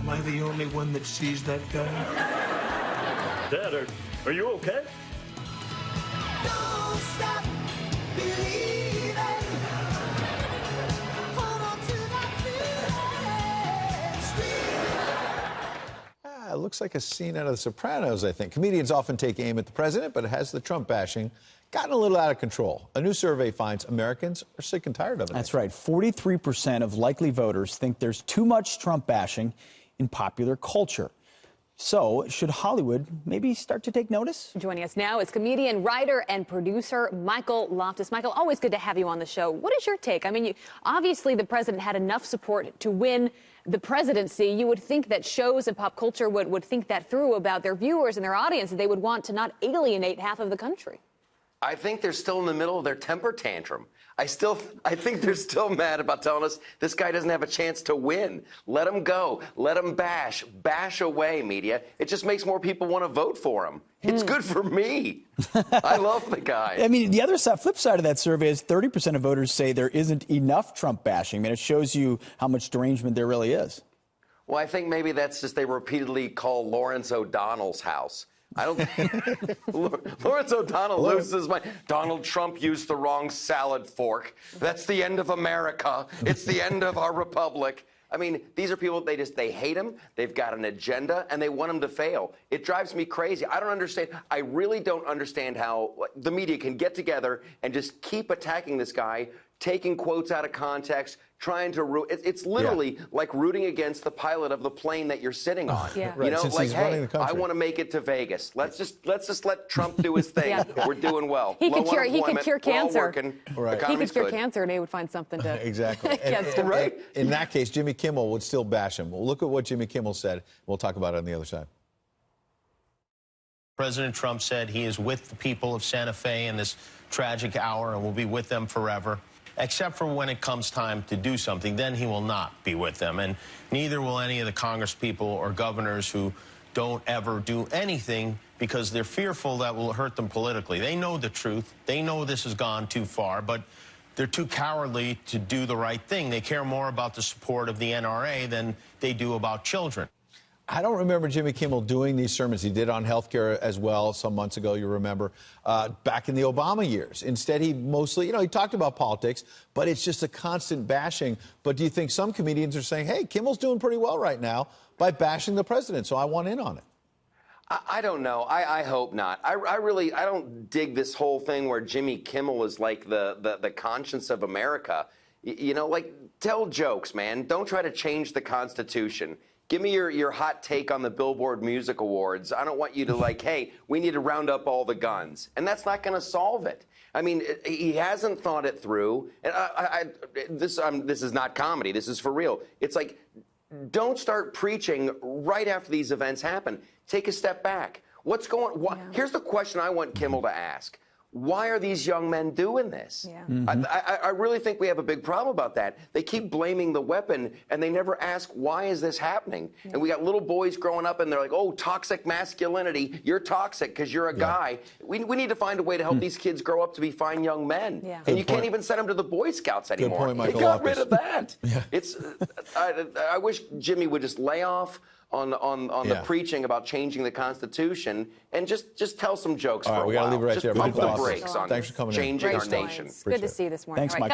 Am I the only one that sees that guy? Dad, are you okay? Don't stop believing. Hold on to that feeling. It looks like a scene out of The Sopranos, I think. Comedians often take aim at the president, but has the Trump bashing gotten a little out of control? A new survey finds Americans are sick and tired of it. That's right. 43% of likely voters think there's too much Trump bashing in popular culture. So, should Hollywood maybe start to take notice? Joining us now is comedian, writer, and producer Michael Loftus. Michael, always good to have you on the show. What is your take? I mean, obviously the president had enough support to win the presidency. You would think that shows and pop culture would think that through about their viewers and their audience, and they would want to not alienate half of the country. I think they're still in the middle of their temper tantrum. I think they're still mad about telling us this guy doesn't have a chance to win. Let him go. Let him bash. Bash away, media. It just makes more people want to vote for him. It's good for me. I love the guy. I mean, the other side, flip side of that survey is 30% of voters say there isn't enough Trump bashing. I mean, it shows you how much derangement there really is. Well, I think maybe that's just they repeatedly call Lawrence O'Donnell's house. I don't think Lawrence O'Donnell loses his mind. Donald Trump used the wrong salad fork. That's the end of America. It's the end of our republic. I mean, these are people, they hate him. They've got an agenda, and they want him to fail. It drives me crazy. I don't understand. I really don't understand how the media can get together and just keep attacking this guy, taking quotes out of context, trying to it's literally like rooting against the pilot of the plane that you're sitting on. Yeah. Right, You know, since like, he's running hey, the country. I want to make it to Vegas. Let's just let Trump do his thing. Yeah. We're doing well. He Low could cure unemployment. cancer. We're all working. Right. The He economy's could cure good. cancer, and they would find something to Exactly. against him. Right. In that case, Jimmy Kimmel would still bash him. Well, look at what Jimmy Kimmel said. We'll talk about it on the other side. President Trump said he is with the people of Santa Fe in this tragic hour and will be with them forever, except for when it comes time to do something. Then he will not be with them, and neither will any of the congresspeople or governors who don't ever do anything because they're fearful that will hurt them politically. They know the truth. They know this has gone too far, but they're too cowardly to do the right thing. They care more about the support of the NRA than they do about children. I don't remember Jimmy Kimmel doing these sermons. He did on health care as well some months ago, you remember, back in the Obama years. Instead, he mostly, he talked about politics, but it's just a constant bashing. But do you think some comedians are saying, hey, Kimmel's doing pretty well right now by bashing the president, so I want in on it? I don't know. I hope not. I don't dig this whole thing where Jimmy Kimmel is like the conscience of America. Like, tell jokes, man. Don't try to change the Constitution. Give me your hot take on the Billboard Music Awards. I don't want you to hey, we need to round up all the guns. And that's not going to solve it. I mean, he hasn't thought it through. And this is not comedy. This is for real. It's like, don't start preaching right after these events happen. Take a step back. What's going on? Here's the question I want Kimmel to ask. Why are these young men doing this? Yeah. I really think we have a big problem about that. They keep blaming the weapon, and they never ask, why is this happening? Yeah. And we got little boys growing up, and they're like, oh, toxic masculinity. You're toxic because you're a guy. We need to find a way to help these kids grow up to be fine young men. Yeah. And you can't even send them to the Boy Scouts anymore. Good point, Michael They got Loftus. rid of that. Yeah. It's. I wish Jimmy would just lay off on the preaching about changing the Constitution and just tell some jokes for a while. We got to leave it right just there. pump Michael the Loftus. brakes on Thanks for coming in. changing Great our nation. stories. Good to see you this morning. Thanks, All right, Michael.